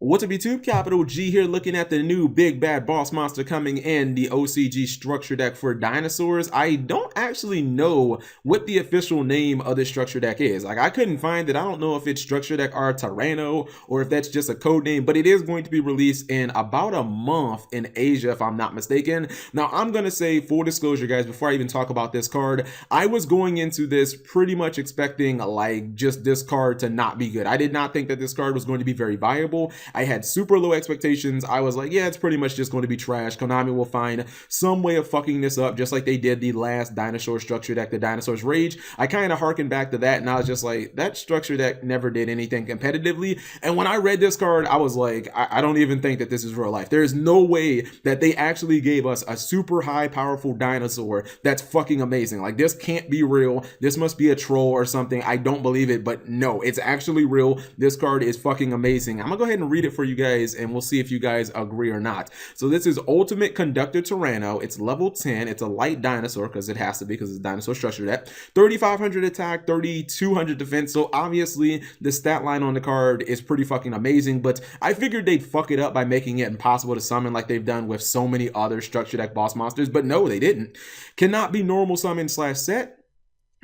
What's up YouTube, Capital G here looking at the new big bad boss monster coming in, the OCG structure deck for dinosaurs. I don't actually know what the official name of this structure deck is. Like, I couldn't find it. I don't know if it's structure deck R Tyranno or if that's just a code name, but it is going to be released in about a month in Asia, if I'm not mistaken. Now, I'm going to say, full disclosure guys, before I even talk about this card, I was going into this pretty much expecting like just this card to not be good. I did not think that this card was going to be very viable. I had super low expectations. I was like, yeah, it's pretty much just going to be trash. Konami will find some way of fucking this up, just like they did the last dinosaur structure deck, the Dinosaur's Rage. I kind of harkened back to that, and I was just like, that structure deck never did anything competitively. And when I read this card, I was like, I don't even think that this is real life. There is no way that they actually gave us a super high powerful dinosaur that's fucking amazing. Like, this can't be real. This must be a troll or something. I don't believe it, but no, it's actually real. This card is fucking amazing. I'm gonna go ahead and read it for you guys, and we'll see if you guys agree or not. So this is Ultimate Conductor Tyranno. It's level 10. It's a light dinosaur because it has to be, because it's a dinosaur structure deck. 3,500 attack, 3,200 defense. So obviously the stat line on the card is pretty fucking amazing, but I figured they'd fuck it up by making it impossible to summon like they've done with so many other structure deck boss monsters, but no, they didn't. Cannot be normal summon / set.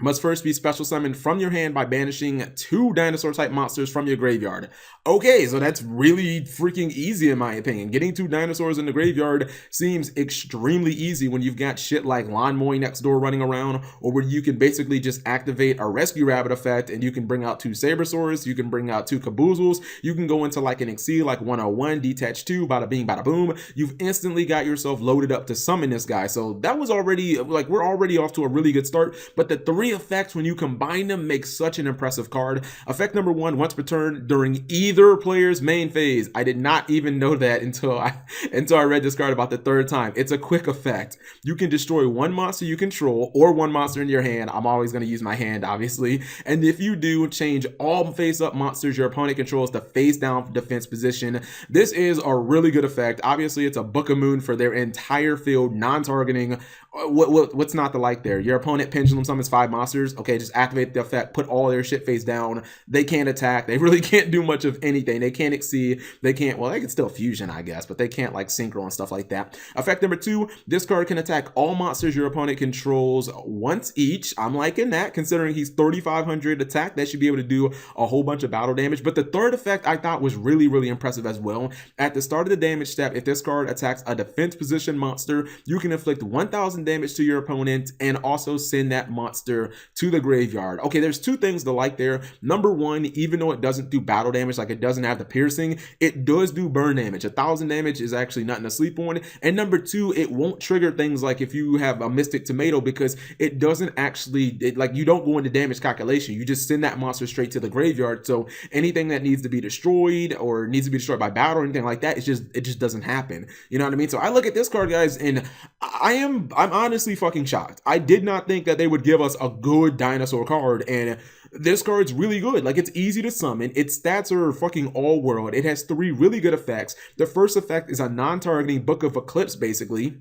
Must first be special summoned from your hand by banishing 2 dinosaur type monsters from your graveyard. Okay, so that's really freaking easy in my opinion. Getting 2 dinosaurs in the graveyard seems extremely easy when you've got shit like Lawn Mowing next door running around, or where you can basically just activate a Rescue Rabbit effect and you can bring out 2 Sabersaurs, you can bring out 2 Caboozles, you can go into like an Exceed like 101, Detach 2, bada bing, bada boom. You've instantly got yourself loaded up to summon this guy. So that was already, like, we're already off to a really good start, but the 3 effects, when you combine them, make such an impressive card. Effect number 1, once per turn during either player's main phase. I did not even know that until I read this card about the 3rd time. It's a quick effect. You can destroy 1 monster you control or 1 monster in your hand. I'm always going to use my hand, obviously. And if you do, change all face-up monsters your opponent controls to face-down defense position. This is a really good effect. Obviously, it's a Book of Moon for their entire field, non-targeting. What's not to like there? Your opponent pendulum summons 5 monsters. Okay, just activate the effect, put all their shit face down. They can't attack. They really can't do much of anything. They can't exceed. They can't, well, they can still fusion, I guess, but they can't like synchro and stuff like that. Effect number 2, this card can attack all monsters your opponent controls once each. I'm liking that, considering he's 3,500 attack. That should be able to do a whole bunch of battle damage. But the 3rd effect I thought was really, really impressive as well. At the start of the damage step, if this card attacks a defense position monster, you can inflict 1,000 damage to your opponent and also send that monster to the graveyard. Okay, there's 2 things to like there. Number 1, even though it doesn't do battle damage, like it doesn't have the piercing, it does do burn damage. 1,000 damage is actually nothing to sleep on. And number 2, it won't trigger things like if you have a Mystic Tomato, because it doesn't actually, like, you don't go into damage calculation. You just send that monster straight to the graveyard. So anything that needs to be destroyed or needs to be destroyed by battle or anything like that, it just doesn't happen. You know what I mean? So I look at this card, guys, and I'm honestly fucking shocked. I did not think that they would give us a good dinosaur card, and this card's really good. Like, it's easy to summon. Its stats are fucking all world. It has 3 really good effects. The first effect is a non-targeting Book of Eclipse, basically.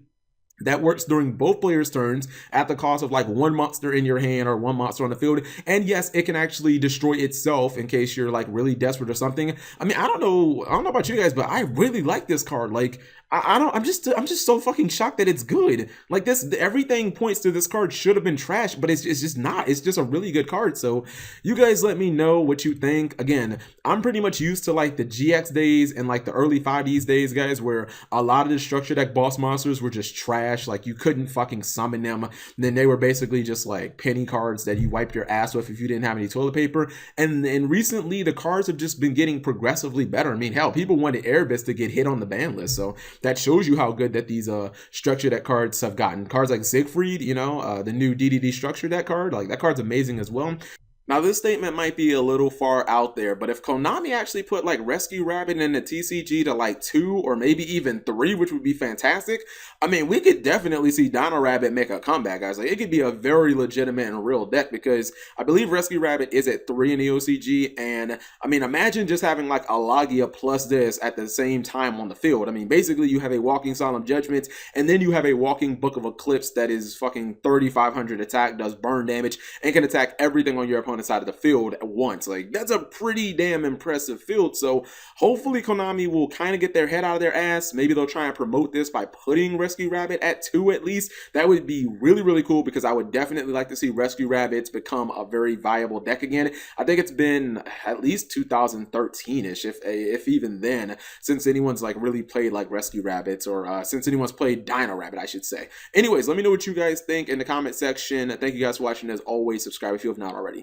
That works during both players' turns at the cost of like 1 monster in your hand or 1 monster on the field. And yes, it can actually destroy itself in case you're like really desperate or something. I mean, I don't know about you guys, but I really like this card. Like, I'm just so fucking shocked that it's good. Like, this, everything points to this card should have been trash, but it's just not. It's just a really good card. So you guys let me know what you think. Again, I'm pretty much used to like the GX days and like the early 5Ds days, guys, where a lot of the structure deck boss monsters were just trash. Like, you couldn't fucking summon them. And then they were basically just like penny cards that you wipe your ass with if you didn't have any toilet paper. And recently the cards have just been getting progressively better. I mean, hell, people wanted Erebus to get hit on the ban list. So that shows you how good that these structure deck cards have gotten. Cards like Siegfried, you know, the new DDD structure deck card, like that card's amazing as well. Now, this statement might be a little far out there, but if Konami actually put like Rescue Rabbit in the TCG to like 2 or maybe even 3, which would be fantastic, I mean, we could definitely see Dino Rabbit make a comeback, guys. Like, it could be a very legitimate and real deck, because I believe Rescue Rabbit is at 3 in the OCG, and I mean, imagine just having like a Logia plus this at the same time on the field. I mean, basically you have a walking Solemn Judgment, and then you have a walking Book of Eclipse that is fucking 3,500 attack, does burn damage, and can attack everything on your opponent one side of the field at once. Like, that's a pretty damn impressive field. So hopefully Konami will kind of get their head out of their ass. Maybe they'll try and promote this by putting Rescue Rabbit at 2 at least. That would be really, really cool, because I would definitely like to see Rescue Rabbits become a very viable deck again. I think it's been at least 2013-ish, if even then, since anyone's like really played like Rescue Rabbits, or since anyone's played Dino Rabbit, I should say. Anyways, let me know what you guys think in the comment section. Thank you guys for watching. As always, subscribe if you have not already.